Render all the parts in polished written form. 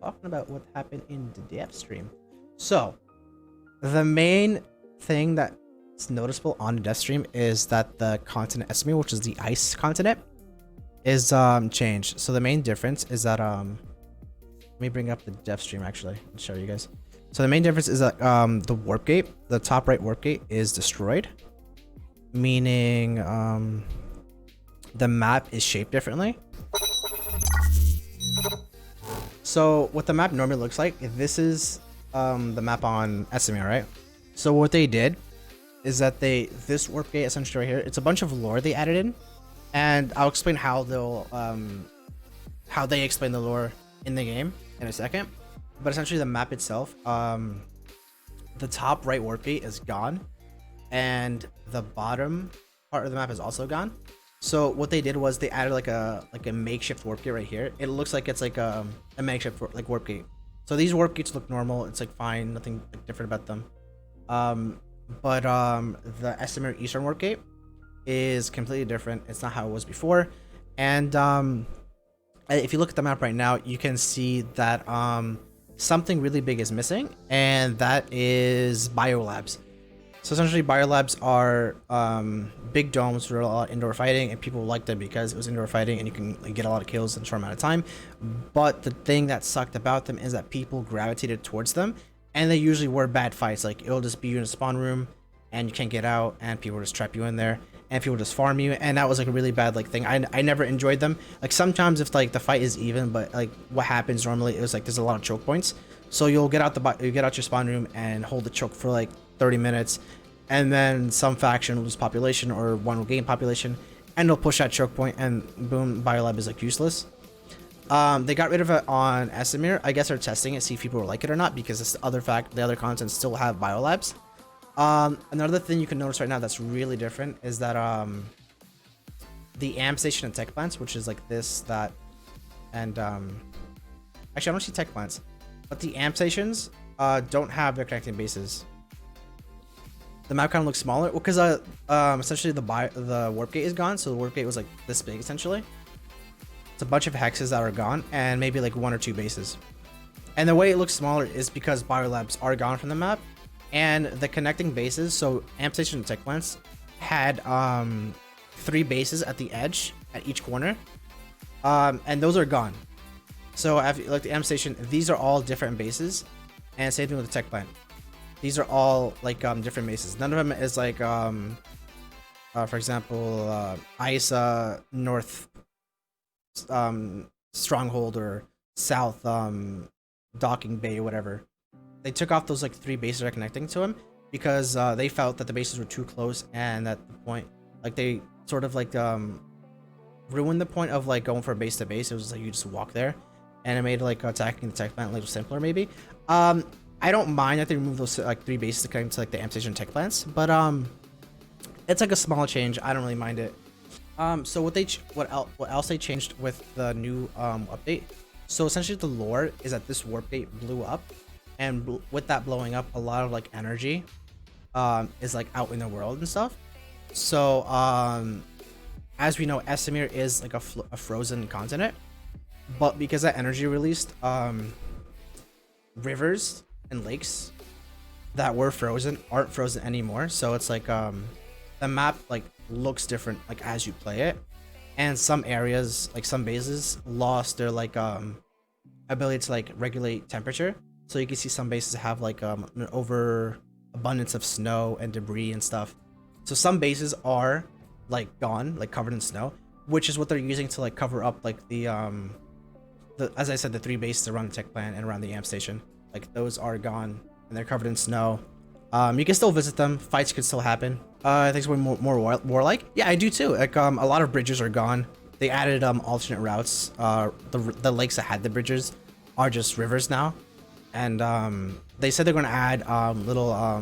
talking about what happened in the dev stream. So, the main thing that's noticeable on the dev stream is that the continent esamir, which is the ice continent, is changed. So the main difference is that let me bring up the dev stream actually and show you guys. So the main difference is that the warp gate, the top right warp gate, is destroyed, meaning the map is shaped differently. So what the map normally looks like, this is the map on esamir, right? So what they did is that this warp gate essentially right here, it's a bunch of lore they added in, and I'll explain how they explain the lore in the game in a second. But essentially the map itself, the top right warp gate is gone, and the bottom part of the map is also gone. So what they did was they added like a makeshift warp gate right here. It looks like it's like a makeshift warp gate. So these warp gates look normal. It's like fine, nothing like different about them. But the esamir eastern warp gate is completely different. It's not how it was before. And if you look at the map right now, you can see that something really big is missing, and that is biolabs. So essentially biolabs are big domes for a lot of indoor fighting, and people like them because it was indoor fighting and you can get a lot of kills in a short amount of time. But the thing that sucked about them is that people gravitated towards them, and they usually were bad fights. Like it'll just be you in a spawn room and you can't get out, and people just trap you in there, and people just farm you, and that was like a really bad like thing. I never enjoyed them. Like sometimes if like the fight is even, but like what happens normally is like there's a lot of choke points. So you'll get out your spawn room and hold the choke for like 30 minutes, and then some faction will lose population or one will gain population, and they'll push that choke point, and boom, biolab is like useless. They got rid of it on esamir. I guess they're testing it, see if people will like it or not, because the other content still have biolabs. Another thing you can notice right now that's really different is that the amp station and tech plants, which is like this, that, and actually I don't see tech plants, but the amp stations don't have their connecting bases. The map kind of looks smaller because essentially the warp gate is gone, so the warp gate was like this big essentially. It's a bunch of hexes that are gone, and maybe like 1 or 2 bases. And the way it looks smaller is because biolabs are gone from the map, and the connecting bases. So amp station and tech plants had 3 bases at the edge at each corner, and those are gone. So like the amp station, these are all different bases, and same thing with the tech plant. These are all like different bases. None of them is like for example Isa North Stronghold or South Docking Bay or whatever. They took off those like 3 bases that are connecting to him because they felt that the bases were too close, and at the point like they sort of like ruined the point of like going for base to base. It was like you just walk there, and it made like attacking the tech plant a little simpler maybe. I don't mind that they removed those like 3 bases to connect to like the amp station tech plants, but it's like a small change. I don't really mind it. So what else they changed with the new update? So essentially the lore is that this warp gate blew up, and with that blowing up, a lot of like energy is like out in the world and stuff. So as we know, esamir is like a frozen continent, but because that energy released, rivers and lakes that were frozen aren't frozen anymore. So it's like the map like looks different like as you play it, and some areas like some bases lost their like ability to like regulate temperature. So you can see some bases have like an overabundance of snow and debris and stuff. So some bases are like gone, like covered in snow, which is what they're using to like cover up like the as I said, the 3 bases around the tech plant and around the amp station. Like those are gone and they're covered in snow. You can still visit them. Fights could still happen. I think it's more warlike. Yeah, I do too. Like a lot of bridges are gone. They added alternate routes. The lakes that had the bridges are just rivers now, and they said they're going to add little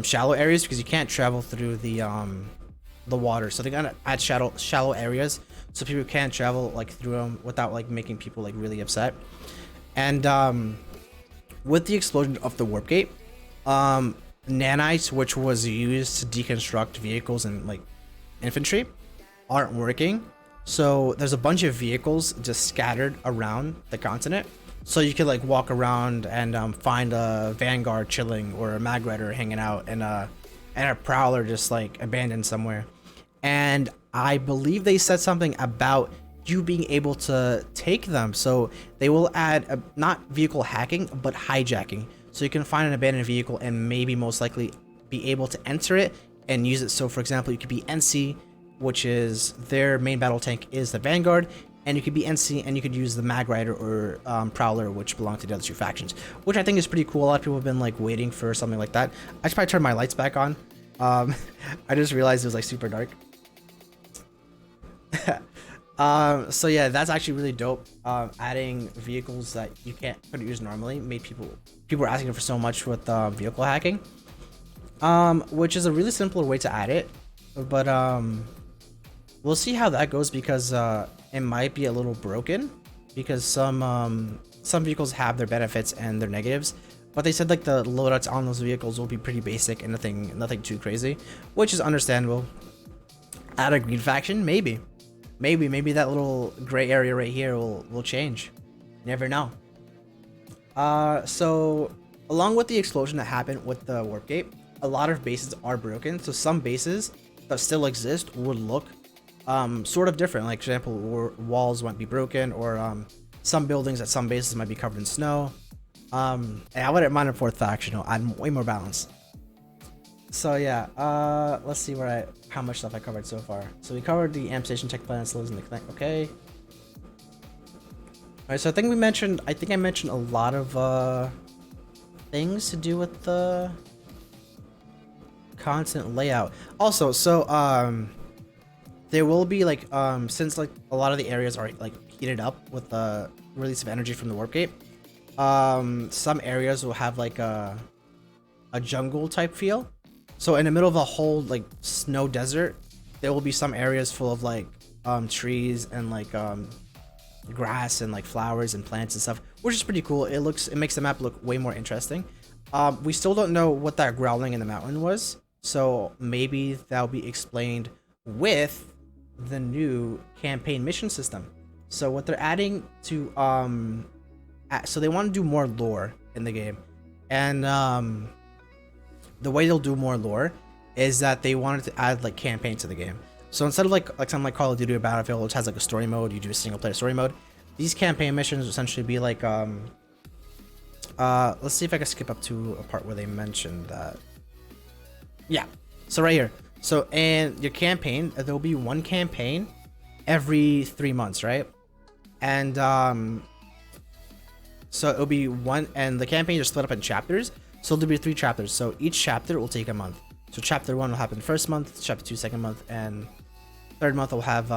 shallow areas because you can't travel through the water. So they're gonna add shallow areas so people can't travel like through them without like making people like really upset. And with the explosion of the warp gate, nanites, which was used to deconstruct vehicles and like infantry, aren't working. So there's a bunch of vehicles just scattered around the continent. So you could like walk around and find a Vanguard chilling or a Mag Rider hanging out and a Prowler just like abandoned somewhere. And I believe they said something about you being able to take them. So they will add not vehicle hacking, but hijacking. So you can find an abandoned vehicle and maybe most likely be able to enter it and use it. So for example, you could be NC, which is their main battle tank is the Vanguard, and you could be NC and you could use the Mag Rider or Prowler, which belong to the other two factions, which I think is pretty cool. A lot of people have been like waiting for something like that. I should probably turn my lights back on. I just realized it was like super dark. So yeah, that's actually really dope. Adding vehicles that you couldn't use normally made people were asking for so much with vehicle hacking, which is a really simpler way to add it, but we'll see how that goes because it might be a little broken because some vehicles have their benefits and their negatives, but they said like the loadouts on those vehicles will be pretty basic and nothing too crazy, which is understandable. Add a green faction, maybe that little gray area right here will change. Never know. So along with the explosion that happened with the warp gate, a lot of bases are broken. So some bases that still exist would look sort of different. Like for example, walls might be broken, or some buildings at some bases might be covered in snow. And I wouldn't mind a fourth faction. It'll add way more balance. So yeah, let's see how much stuff I covered so far. So we covered the amp station tech plan, slows in the connect. Okay. All right. So I think I mentioned a lot of things to do with the content layout. Also, so there will be like since like a lot of the areas are like heated up with the release of energy from the warp gate, some areas will have like a jungle type feel. So in the middle of a whole like snow desert, there will be some areas full of like trees and like grass and like flowers and plants and stuff, which is pretty cool. It makes the map look way more interesting. We still don't know what that growling in the mountain was, so maybe that'll be explained with the new campaign mission system. So what they're adding to so they want to do more lore in the game, and the way they'll do more lore is that they wanted to add like campaign to the game. So instead of like something like Call of Duty or Battlefield, which has like a story mode, you do a single player story mode. These campaign missions will essentially be like let's see if I can skip up to a part where they mentioned that. Yeah, so right here. So in your campaign, there'll be one campaign every 3 months, right? And so it'll be one, and the campaign is split up in chapters. So there'll be 3 chapters. So each chapter will take a month. So chapter 1 will happen first month, chapter 2 second month, and third month will have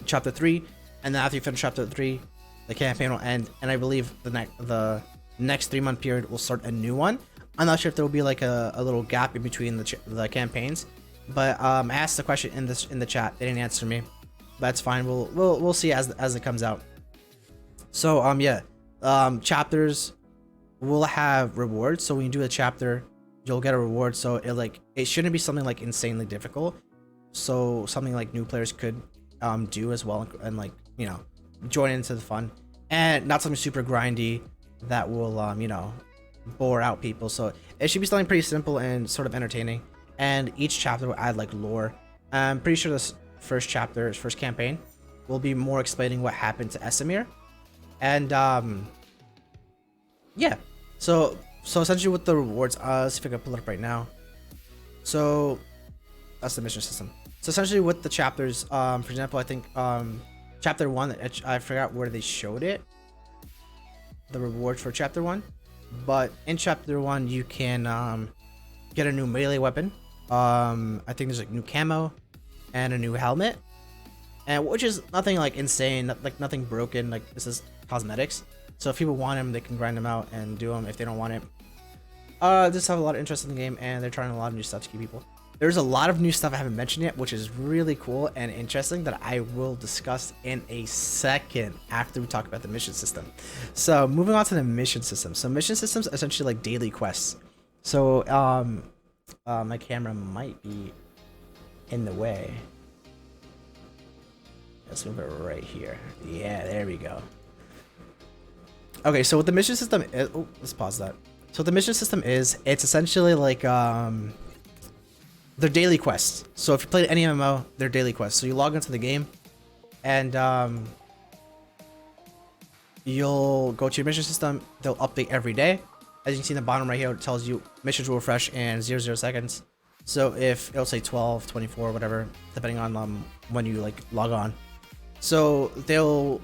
chapter 3. And then after you finish chapter 3, the campaign will end. And I believe the next 3-month period will start a new one. I'm not sure if there will be like a little gap in between the campaigns. But I asked the question in the chat. They didn't answer me. But that's fine. We'll see as it comes out. So yeah, chapters will have rewards. So when you do a chapter, you'll get a reward. So it shouldn't be something like insanely difficult. So something like new players could do as well, and like, you know, join into the fun, and not something super grindy that will you know, bore out people. So it should be something pretty simple and sort of entertaining. And each chapter will add like lore. I'm pretty sure this first campaign will be more explaining what happened to Esamir. And yeah, so essentially with the rewards, let's see if I can pull it up right now. So that's the mission system. So essentially with the chapters, for example, I think chapter 1, I forgot where they showed it, the rewards for chapter 1, but in chapter 1 you can get a new melee weapon. I think there's like new camo and a new helmet, and which is nothing like insane, like nothing broken, like this is cosmetics. So if people want them, they can grind them out and do them. If they don't want it, just have a lot of interest in the game, and they're trying a lot of new stuff to keep people. There's a lot of new stuff I haven't mentioned yet, which is really cool and interesting that I will discuss in a second after we talk about the mission system. So moving on to the mission system. So mission systems are essentially like daily quests. So my camera might be in the way. Let's move it right here. Yeah, there we go. Okay, so what the mission system is, oh, let's pause that. So what the mission system is, it's essentially like they're daily quests. So if you play any MMO, they're daily quests. So you log into the game, and you'll go to your mission system. They'll update every day. As you can see in the bottom right here, it tells you missions will refresh in 0 seconds. So if it'll say 12, 24, whatever, depending on when you like log on. So they'll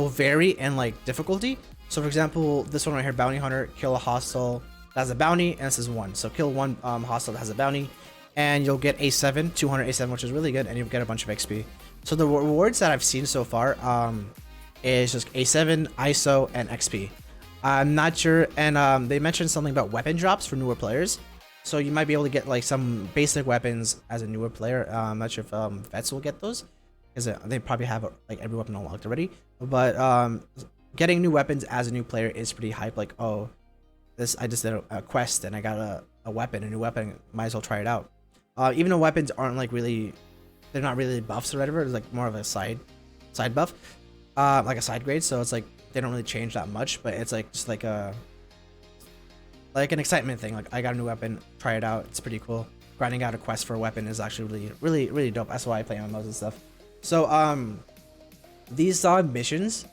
vary in like difficulty. So for example, this one right here, bounty hunter, kill a hostile that has a bounty, and this is 1. So kill one hostile that has a bounty, and you'll get A7, 200 A7, which is really good, and you'll get a bunch of XP. So the rewards that I've seen so far is just A7, ISO, and XP. I'm not sure, and they mentioned something about weapon drops for newer players. So you might be able to get like some basic weapons as a newer player. I'm not sure if vets will get those, because they probably have like every weapon unlocked already. But getting new weapons as a new player is pretty hype. Like, oh, I just did a quest and I got a weapon, a new weapon. Might as well try it out. Even though weapons aren't like really, they're not really buffs or whatever. It's like more of a side buff, like a side grade. So it's like they don't really change that much, but it's like just like an excitement thing. Like, I got a new weapon, try it out. It's pretty cool. Grinding out a quest for a weapon is actually really dope. That's why I play MMOs and stuff. So these missions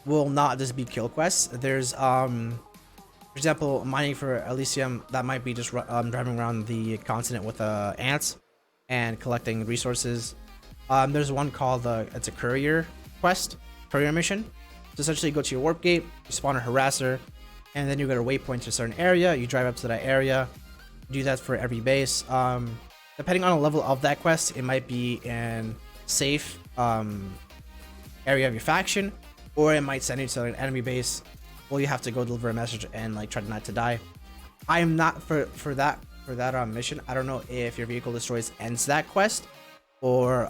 will not just be kill quests. There's for example, mining for Elysium, that might be just driving around the continent with ants and collecting resources. There's one called it's a courier quest, courier mission. So essentially, you go to your warp gate, you spawn a harasser, and then you go to waypoint to a certain area. You drive up to that area. Do that for every base. Depending on the level of that quest, it might be in safe area of your faction, or it might send you to an enemy base. Well, you have to go deliver a message and like try not to die. I am not for that mission. I don't know if your vehicle destroys ends that quest, or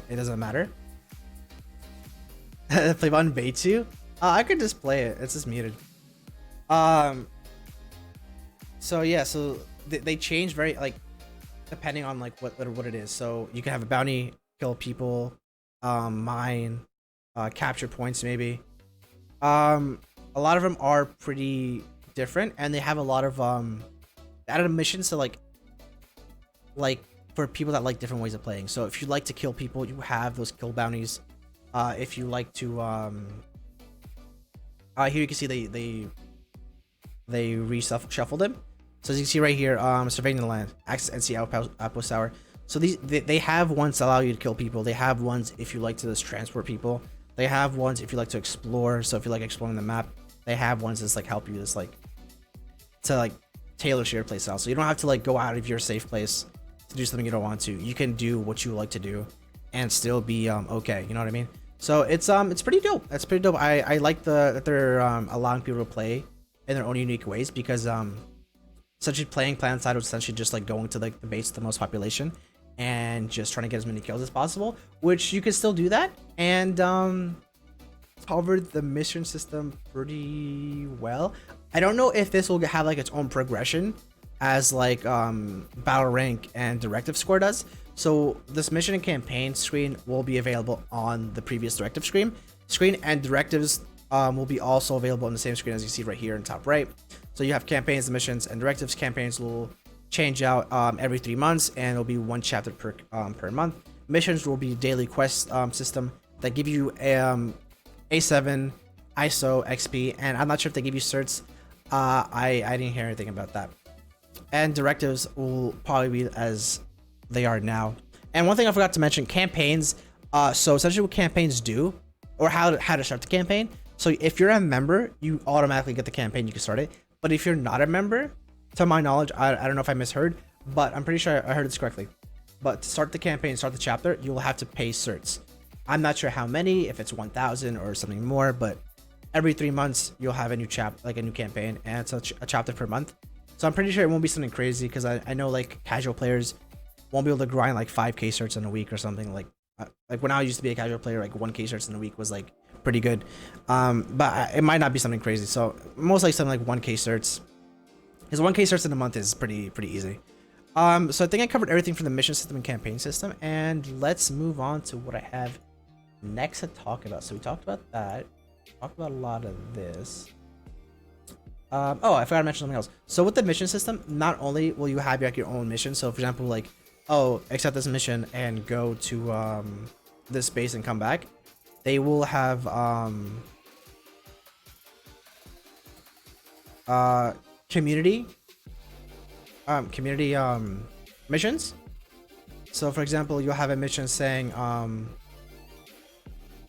it doesn't matter. Play button bait you. I could just play it. It's just muted. So yeah, so they change very like depending on like what it is. So you can have a bounty, kill people, mine, capture points maybe. A lot of them are pretty different, and they have a lot of added missions to like for people that like different ways of playing. So if you like to kill people, you have those kill bounties. If you like to here you can see they reshuffled them. So as you can see right here, surveying the land, access NC outpost tower. So they have ones that allow you to kill people. They have ones if you like to just transport people. They have ones if you like to explore. So if you like exploring the map, they have ones that's like help you just like to like tailor to your playstyle. So you don't have to like go out of your safe place to do something you don't want to. You can do what you like to do and still be okay. You know what I mean? So it's pretty dope. That's pretty dope. I like that they're allowing people to play in their own unique ways, because essentially playing Planet Side was essentially just like going to like the base with the most population and just trying to get as many kills as possible, which you can still do that, and covered the mission system pretty well. I don't know if this will have like its own progression as like battle rank and directive score does. So this mission and campaign screen will be available on the previous directive screen, and directives will be also available on the same screen as you see right here in top right. So you have campaigns, missions, and directives. Campaigns will change out every 3 months, and it'll be 1 chapter per month. Missions will be daily quest system that give you A7, ISO, XP, and I'm not sure if they give you certs. I didn't hear anything about that. And directives will probably be as they are now. And one thing I forgot to mention, campaigns. So essentially what campaigns do, or how to start the campaign. So if you're a member, you automatically get the campaign, you can start it. But if you're not a member, to my knowledge, I don't know if I misheard, but I'm pretty sure I heard this correctly. But to start the campaign, start the chapter, you will have to pay certs. I'm not sure how many, if it's 1,000 or something more, but every 3 months you'll have a new a new campaign, and it's a chapter per month. So I'm pretty sure it won't be something crazy, because I know like casual players won't be able to grind like 5k certs in a week or something. Like when I used to be a casual player, like 1k certs in a week was like pretty good. But it might not be something crazy. So most likely something like 1k certs, because 1k certs in a month is pretty easy. So I think I covered everything from the mission system and campaign system, and let's move on to what I have next to talk about? So we talked about that. Talked about a lot of this. Oh, I forgot to mention something else. So with the mission system, not only will you have like your own mission. So for example, like, oh, accept this mission and go to this space and come back. They will have community missions. So for example, you'll have a mission saying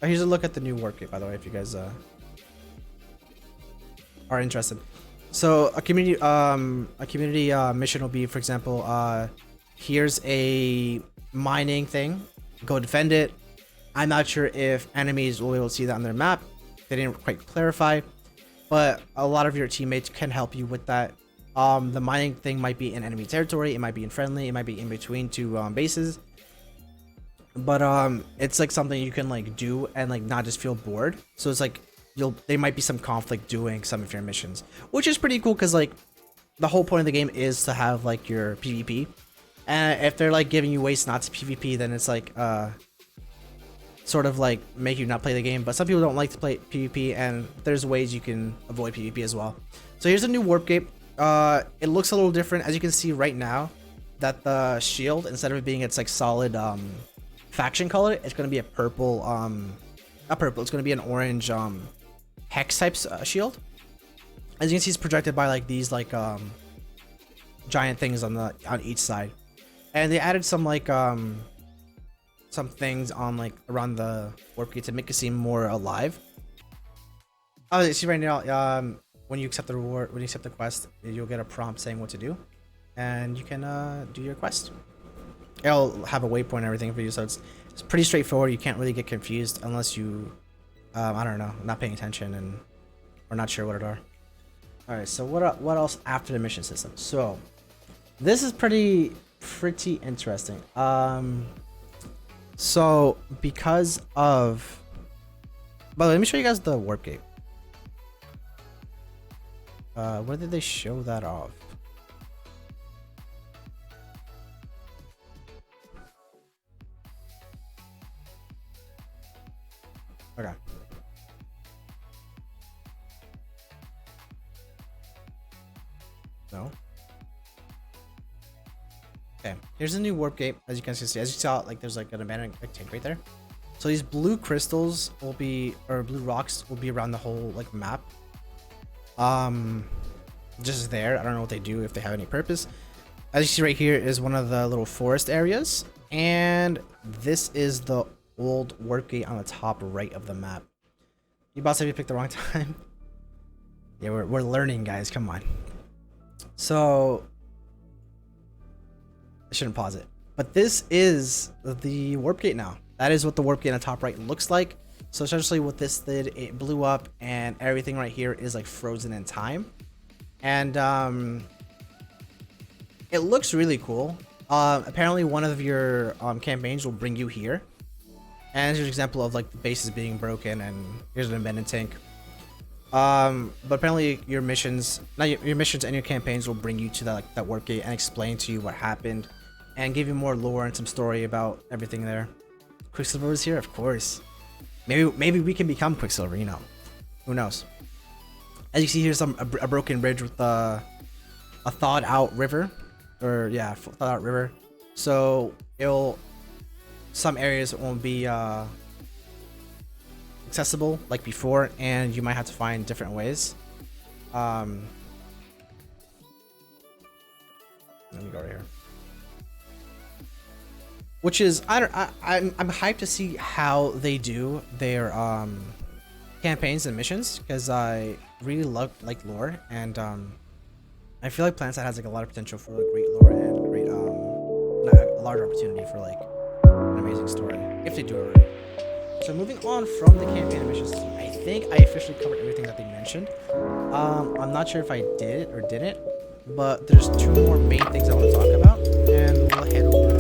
here's a look at the new warpgate, by the way, if you guys are interested. So a community mission will be, for example, here's a mining thing, go defend it. I'm not sure if enemies will be able to see that on their map. They didn't quite clarify, but a lot of your teammates can help you with that. The mining thing might be in enemy territory, it might be in friendly, it might be in between two bases, but it's like something you can like do and like not just feel bored. So it's like there might be some conflict doing some of your missions, which is pretty cool because like the whole point of the game is to have like your PvP, and if they're like giving you ways not to PvP, then it's like sort of like make you not play the game. But some people don't like to play PvP, and there's ways you can avoid PvP as well. So here's a new warp gate. It looks a little different, as you can see right now, that the shield, instead of it being its like solid faction color, it's going to be a purple not purple, it's going to be an orange hex type shield. As you can see, it's projected by like these like giant things on each side, and they added some like some things on like around the warp gate to make it seem more alive. Oh, you see right now, when you accept the reward, when you accept the quest, you'll get a prompt saying what to do, and you can do your quest. It'll have a waypoint and everything for you, so it's pretty straightforward. You can't really get confused unless you I don't know, not paying attention and or not sure what it are. All right, so what else after the mission system? So this is pretty interesting. So because of, by the way, let me show you guys the warp gate. Where did they show that off? Okay. No. Okay. Here's the new warp gate. As you can see, as you saw, like there's like an abandoned tank right there. So these blue crystals will be, or blue rocks will be around the whole like map. Just there. I don't know what they do, if they have any purpose. As you see right here is one of the little forest areas, and this is the old warp gate on the top right of the map. You boss, have you picked the wrong time? Yeah, we're learning, guys. Come on. So I shouldn't pause it, but this is the warp gate now. That is what the warp gate on the top right looks like. So essentially what this did, it blew up and everything right here is like frozen in time. And it looks really cool. Apparently one of your campaigns will bring you here. And here's an example of like the bases being broken, and here's an abandoned tank. But apparently your missions, your missions and your campaigns will bring you to that warp gate and explain to you what happened and give you more lore and some story about everything there. Quicksilver is here, of course. Maybe we can become Quicksilver, you know. Who knows? As you see, here's a broken bridge with a thawed out river, or yeah, thawed out river. So some areas won't be accessible like before, and you might have to find different ways. Let me go right here. Which is, I'm hyped to see how they do their campaigns and missions, because I really like lore, and I feel like PlanetSide has like a lot of potential for like great lore and great a large opportunity for like an amazing story if they do it right. So moving on from the campaign and mission system, I think I officially covered everything that they mentioned. I'm not sure if I did it or didn't, but there's two more main things I want to talk about, and we'll head over